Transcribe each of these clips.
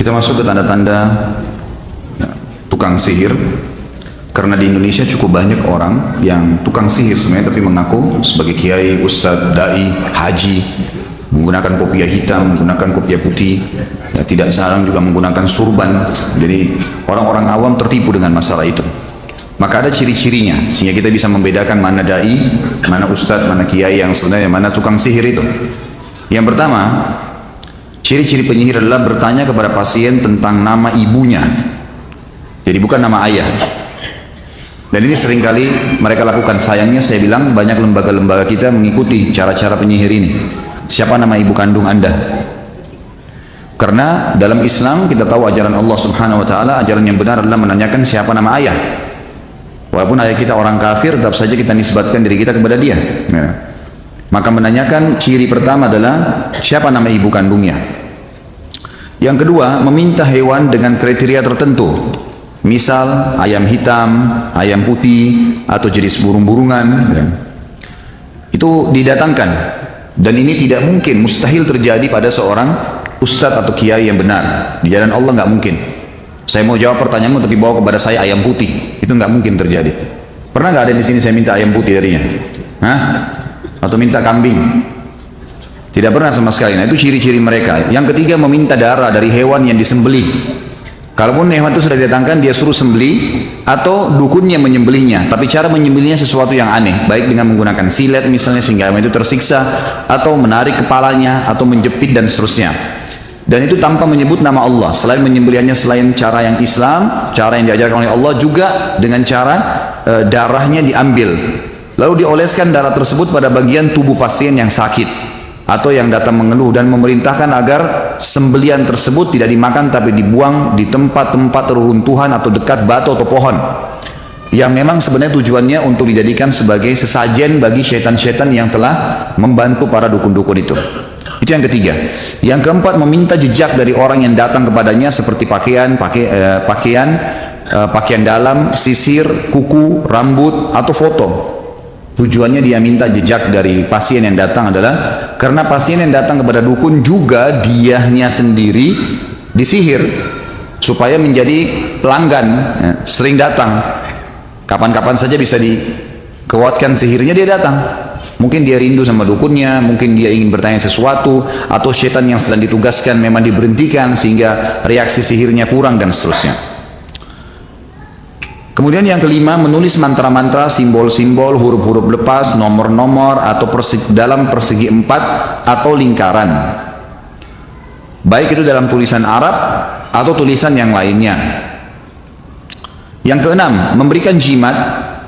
Kita masuk ke tanda-tanda tukang sihir. Karena di Indonesia cukup banyak orang yang tukang sihir sebenarnya, tapi mengaku sebagai kiai, ustadz, dai, haji, menggunakan kopiah hitam, menggunakan kopiah putih, ya, tidak jarang juga menggunakan surban. Jadi orang-orang awam tertipu dengan masalah itu. Maka ada ciri-cirinya sehingga kita bisa membedakan mana dai, mana ustadz, mana kiai yang sebenarnya, mana tukang sihir itu. Yang pertama, ciri-ciri penyihir adalah bertanya kepada pasien tentang nama ibunya. Jadi bukan nama ayah. Dan ini seringkali mereka lakukan. Sayangnya saya bilang banyak lembaga-lembaga kita mengikuti cara-cara penyihir ini. Siapa nama ibu kandung Anda? Karena dalam Islam kita tahu ajaran Allah Subhanahu wa taala, ajaran yang benar adalah menanyakan siapa nama ayah. Walaupun ayah kita orang kafir, tetap saja kita nisbatkan diri kita kepada dia. Ya. Maka menanyakan ciri pertama adalah siapa nama ibu kandungnya. Yang kedua, meminta hewan dengan kriteria tertentu. Misal ayam hitam, ayam putih, atau jenis burung-burungan. Ya. Itu didatangkan. Dan ini tidak mungkin, mustahil terjadi pada seorang ustadz atau kiai yang benar. Di jalan Allah nggak mungkin. Saya mau jawab pertanyaanmu tapi bawa kepada saya ayam putih. Itu nggak mungkin terjadi. Pernah nggak ada di sini saya minta ayam putih darinya? Hah? Atau minta kambing? Tidak pernah sama sekali. Nah, itu ciri-ciri mereka. Yang ketiga, meminta darah dari hewan yang disembelih. Kalaupun hewan itu sudah didatangkan, dia suruh sembelih atau dukunnya menyembelihnya, tapi cara menyembelihnya sesuatu yang aneh, baik dengan menggunakan silet misalnya sehingga hewan itu tersiksa, atau menarik kepalanya, atau menjepit dan seterusnya. Dan itu tanpa menyebut nama Allah. Selain menyembelihnya selain cara yang Islam, cara yang diajarkan oleh Allah, juga dengan cara darahnya diambil, lalu dioleskan darah tersebut pada bagian tubuh pasien yang sakit atau yang datang mengeluh, dan memerintahkan agar sembelian tersebut tidak dimakan tapi dibuang di tempat-tempat reruntuhan atau dekat batu atau pohon, yang memang sebenarnya tujuannya untuk dijadikan sebagai sesajen bagi syaitan-syaitan yang telah membantu para dukun-dukun itu. Itu yang ketiga. Yang keempat, meminta jejak dari orang yang datang kepadanya seperti pakaian dalam, sisir, kuku, rambut, atau foto. Tujuannya dia minta jejak dari pasien yang datang adalah karena pasien yang datang kepada dukun juga dianya sendiri disihir supaya menjadi pelanggan, ya, sering datang. Kapan-kapan saja bisa dikuatkan sihirnya, dia datang. Mungkin dia rindu sama dukunnya, mungkin dia ingin bertanya sesuatu, atau setan yang sedang ditugaskan memang diberhentikan sehingga reaksi sihirnya kurang dan seterusnya. Kemudian yang kelima, menulis mantra-mantra, simbol-simbol, huruf-huruf lepas, nomor-nomor, atau dalam persegi empat atau lingkaran. Baik itu dalam tulisan Arab atau tulisan yang lainnya. Yang keenam, memberikan jimat,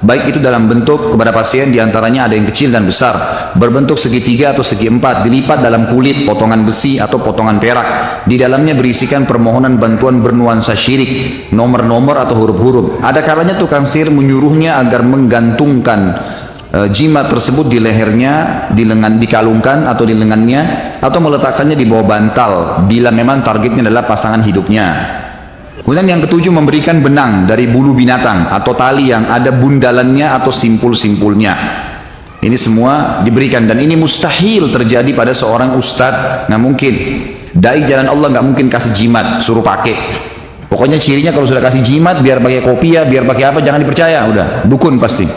baik itu dalam bentuk kepada pasien, diantaranya ada yang kecil dan besar, berbentuk segitiga atau segi empat, dilipat dalam kulit, potongan besi atau potongan perak. Di dalamnya berisikan permohonan bantuan bernuansa syirik, nomor-nomor atau huruf-huruf. Ada kalanya tukang sihir menyuruhnya agar menggantungkan jimat tersebut di lehernya, dikalungkan atau di lengannya, atau meletakkannya di bawah bantal bila memang targetnya adalah pasangan hidupnya. Kemudian yang ketujuh, memberikan benang dari bulu binatang atau tali yang ada bundalannya atau simpul-simpulnya. Ini semua diberikan, dan ini mustahil terjadi pada seorang ustadz. Nggak mungkin. Dai jalan Allah nggak mungkin kasih jimat, suruh pakai. Pokoknya cirinya kalau sudah kasih jimat, biar pakai kopiah, biar pakai apa, jangan dipercaya. Udah, dukun pasti.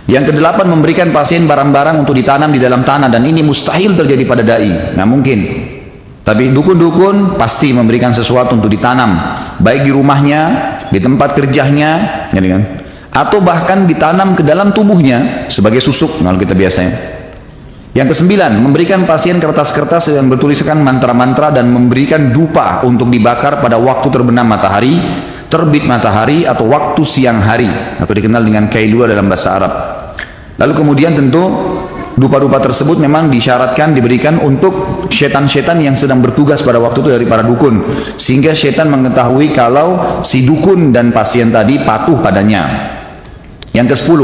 Yang kedelapan, memberikan pasien barang-barang untuk ditanam di dalam tanah, dan ini mustahil terjadi pada dai. Nggak mungkin. Tapi dukun-dukun pasti memberikan sesuatu untuk ditanam, baik di rumahnya, di tempat kerjanya, atau bahkan ditanam ke dalam tubuhnya sebagai susuk kalau kita biasanya. Yang kesembilan, memberikan pasien kertas-kertas yang bertuliskan mantra-mantra dan memberikan dupa untuk dibakar pada waktu terbenam matahari, terbit matahari, atau waktu siang hari, atau dikenal dengan kailula dalam bahasa Arab. Lalu kemudian tentu dupa-dupa tersebut memang disyaratkan diberikan untuk setan-setan yang sedang bertugas pada waktu itu dari para dukun, sehingga setan mengetahui kalau si dukun dan pasien tadi patuh padanya. Yang ke-10,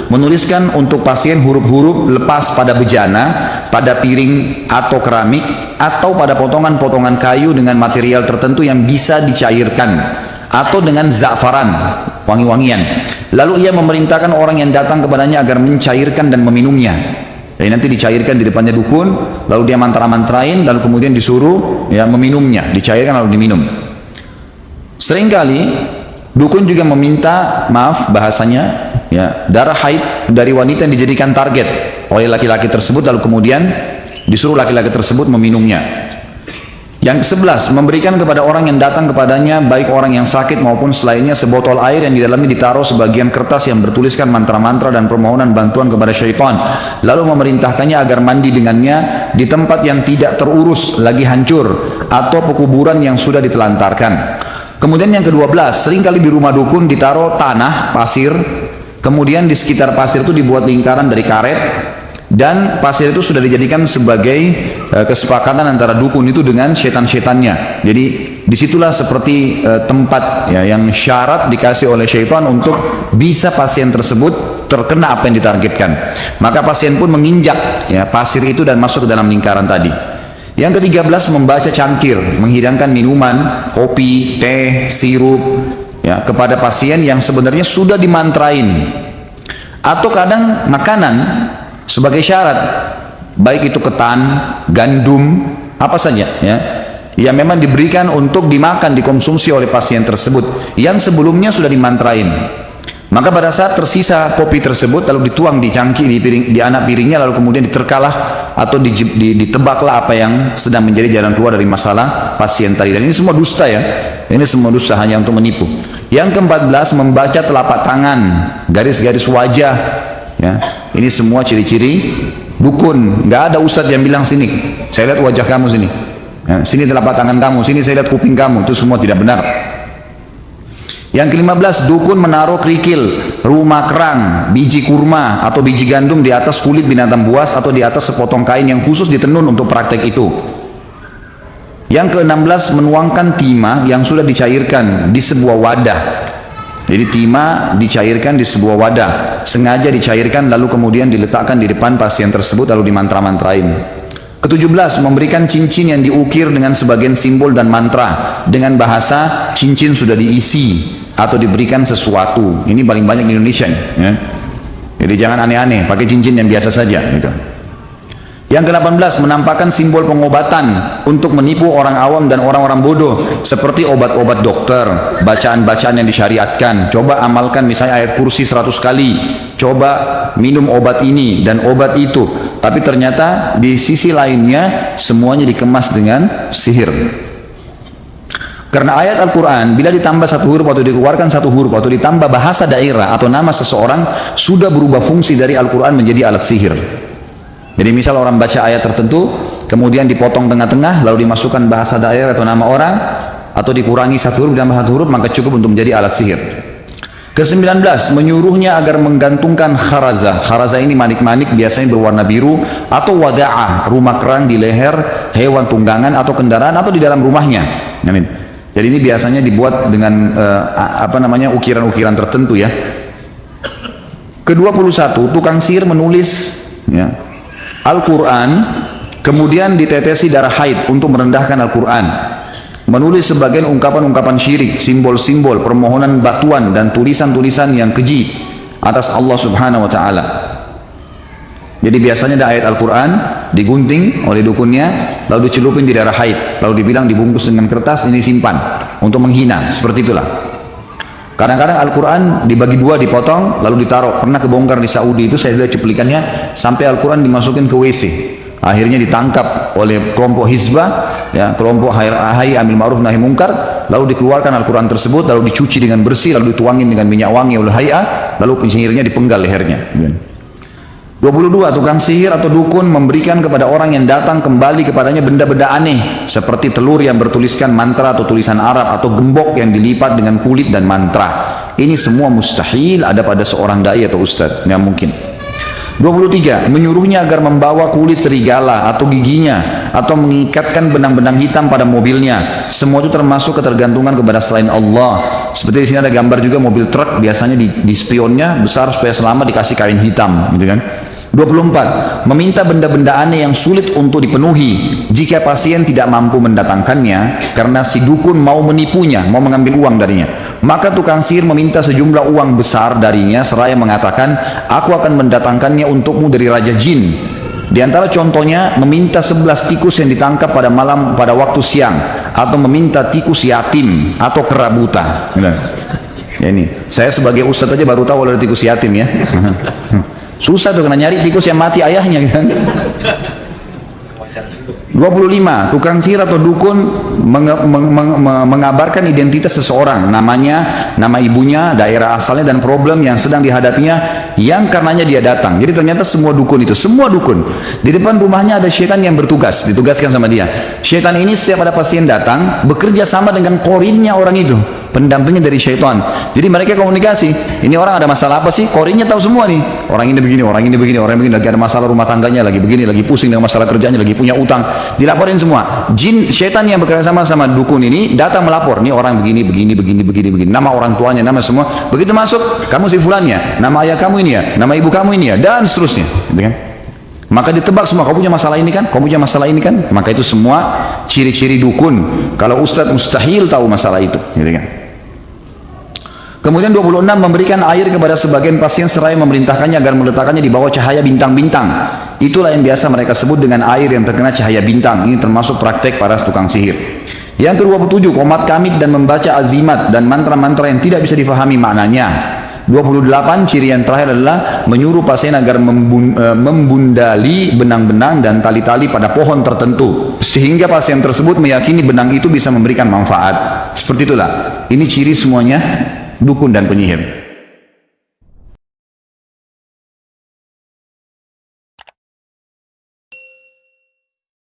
menuliskan untuk pasien huruf-huruf lepas pada bejana, pada piring atau keramik, atau pada potongan-potongan kayu dengan material tertentu yang bisa dicairkan, atau dengan za'faran, wangi-wangian. Lalu ia memerintahkan orang yang datang kepadanya agar mencairkan dan meminumnya. Jadi nanti dicairkan di depannya dukun, lalu dia mantra-mantrain, lalu kemudian disuruh ya meminumnya, dicairkan lalu diminum. Seringkali dukun juga meminta, maaf bahasanya, ya, darah haid dari wanita yang dijadikan target oleh laki-laki tersebut, lalu kemudian disuruh laki-laki tersebut meminumnya. Yang ke-11, memberikan kepada orang yang datang kepadanya, baik orang yang sakit maupun selainnya, sebotol air yang di dalamnya ditaruh sebagian kertas yang bertuliskan mantra-mantra dan permohonan bantuan kepada syaitan, lalu memerintahkannya agar mandi dengannya di tempat yang tidak terurus lagi hancur atau pekuburan yang sudah ditelantarkan. Kemudian yang ke-12, seringkali di rumah dukun ditaruh tanah, pasir, kemudian di sekitar pasir itu dibuat lingkaran dari karet, dan pasir itu sudah dijadikan sebagai kesepakatan antara dukun itu dengan setan-setannya. Jadi disitulah seperti tempat ya, yang syarat dikasih oleh syaitan untuk bisa pasien tersebut terkena apa yang ditargetkan. Maka pasien pun menginjak ya, pasir itu dan masuk ke dalam lingkaran tadi. Yang ke-13, membaca cangkir, menghidangkan minuman, kopi, teh, sirup ya, kepada pasien yang sebenarnya sudah dimantrain, atau kadang makanan sebagai syarat, baik itu ketan, gandum, apa saja ya, yang memang diberikan untuk dimakan, dikonsumsi oleh pasien tersebut yang sebelumnya sudah dimantrain. Maka pada saat tersisa kopi tersebut lalu dituang di cangkir, di piring, di anak piringnya, lalu kemudian diterkalah atau ditebaklah apa yang sedang menjadi jalan keluar dari masalah pasien tadi. Dan ini semua dusta ya, ini semua dusta hanya untuk menipu. Yang ke-14, membaca telapak tangan, garis-garis wajah ya, ini semua ciri-ciri dukun. Nggak ada ustadz yang bilang sini saya lihat wajah kamu, sini ya, sini telapak tangan kamu, sini saya lihat kuping kamu. Itu semua tidak benar. Yang ke-15, dukun menaruh kerikil, rumah kerang, biji kurma atau biji gandum di atas kulit binatang buas atau di atas sepotong kain yang khusus ditenun untuk praktek itu. Yang ke-16, menuangkan timah yang sudah dicairkan di sebuah wadah. Jadi timah dicairkan di sebuah wadah, sengaja dicairkan lalu kemudian diletakkan di depan pasien tersebut lalu dimantra-mantrain. Ke-17, memberikan cincin yang diukir dengan sebagian simbol dan mantra dengan bahasa cincin sudah diisi atau diberikan sesuatu. Ini paling banyak di Indonesia ya. Jadi jangan aneh-aneh, pakai cincin yang biasa saja gitu. Yang ke-18, menampakkan simbol pengobatan untuk menipu orang awam dan orang-orang bodoh, seperti obat-obat dokter, bacaan-bacaan yang disyariatkan. Coba amalkan misalnya ayat kursi 100 kali, coba minum obat ini dan obat itu, tapi ternyata di sisi lainnya semuanya dikemas dengan sihir. Karena ayat Al-Quran bila ditambah satu huruf atau dikeluarkan satu huruf atau ditambah bahasa daerah atau nama seseorang, sudah berubah fungsi dari Al-Quran menjadi alat sihir. Jadi misal orang baca ayat tertentu, kemudian dipotong tengah-tengah, lalu dimasukkan bahasa daerah atau nama orang, atau dikurangi satu huruf ditambah satu huruf, maka cukup untuk menjadi alat sihir. Ke-19, menyuruhnya agar menggantungkan kharazah. Kharazah ini manik-manik biasanya berwarna biru, atau wada'ah, rumah kerang di leher hewan tunggangan atau kendaraan atau di dalam rumahnya. Amin. Jadi ini biasanya dibuat dengan ukiran-ukiran tertentu ya. Ke-21, tukang sihir menulis ya, Al-Quran, kemudian ditetesi darah haid untuk merendahkan Al-Quran, menulis sebagian ungkapan-ungkapan syirik, simbol-simbol, permohonan batuan dan tulisan-tulisan yang keji atas Allah Subhanahu wa Ta'ala. Jadi biasanya ada ayat Al-Quran digunting oleh dukunnya, lalu dicelupin di darah haid, lalu dibilang dibungkus dengan kertas, ini simpan untuk menghina, seperti itulah. Kadang-kadang Al-Quran dibagi dua, dipotong, lalu ditaruh. Pernah kebongkar di Saudi itu, saya lihat cuplikannya, sampai Al-Quran dimasukin ke WC. Akhirnya ditangkap oleh kelompok Hizbah, ya, kelompok Hayy Amil Ma'ruf Nahi Mungkar, lalu dikeluarkan Al-Quran tersebut, lalu dicuci dengan bersih, lalu dituangin dengan minyak wangi oleh Hay'ah, lalu penyihirnya dipenggal lehernya. 22, tukang sihir atau dukun memberikan kepada orang yang datang kembali kepadanya benda-benda aneh seperti telur yang bertuliskan mantra atau tulisan Arab atau gembok yang dilipat dengan kulit dan mantra. Ini semua mustahil ada pada seorang dai atau ustadz, nggak mungkin. 23, menyuruhnya agar membawa kulit serigala atau giginya atau mengikatkan benang-benang hitam pada mobilnya. Semua itu termasuk ketergantungan kepada selain Allah. Seperti di sini ada gambar juga mobil truk, biasanya di spionnya besar supaya selama dikasih kain hitam, gitu kan. 24, meminta benda-benda aneh yang sulit untuk dipenuhi jika pasien tidak mampu mendatangkannya karena si dukun mau menipunya, mau mengambil uang darinya. Maka tukang sihir meminta sejumlah uang besar darinya seraya mengatakan, aku akan mendatangkannya untukmu dari raja jin Di antara contohnya meminta 11 tikus yang ditangkap pada malam pada waktu siang, atau meminta tikus yatim atau kera buta. Ya ini, saya sebagai ustadz aja baru tahu ada tikus yatim ya. Susah tuh kena nyari tikus yang mati ayahnya kan. 25. Tukang sihir atau dukun mengabarkan identitas seseorang, namanya, nama ibunya, daerah asalnya, dan problem yang sedang dihadapinya yang karenanya dia datang. Jadi ternyata semua dukun itu, semua dukun, di depan rumahnya ada syaitan yang bertugas, ditugaskan sama dia. Syaitan ini setiap ada pasien datang bekerja sama dengan korinnya orang itu, pendampingnya dari syaitan. Jadi mereka komunikasi, ini orang ada masalah apa sih, korinnya tahu semua nih, orang ini begini, orang ini begini, orang ini begini, lagi ada masalah rumah tangganya, lagi begini, lagi pusing dengan masalah kerjanya, lagi punya utang, dilaporin semua. Jin syaitan yang bekerja sama sama dukun ini datang melapor, nih orang begini, begini, begini, begini, begini, nama orang tuanya, nama semua. Begitu masuk, kamu si fulannya, nama ayah kamu ini ya, nama ibu kamu ini ya, dan seterusnya, gitu kan? Maka ditebak semua, kau punya masalah ini kan, kau punya masalah ini kan. Maka itu semua ciri-ciri dukun. Kalau ustadz mustahil tahu masalah itu, gitu kan? Kemudian 26, memberikan air kepada sebagian pasien seraya memerintahkannya agar meletakkannya di bawah cahaya bintang-bintang. Itulah yang biasa mereka sebut dengan air yang terkena cahaya bintang. Ini termasuk praktek para tukang sihir. Yang ke-27, qomat kamit dan membaca azimat dan mantra-mantra yang tidak bisa difahami maknanya. 28, ciri yang terakhir adalah menyuruh pasien agar membundali benang-benang dan tali-tali pada pohon tertentu, sehingga pasien tersebut meyakini benang itu bisa memberikan manfaat. Seperti itulah. Ini ciri semuanya dukun dan penyihir.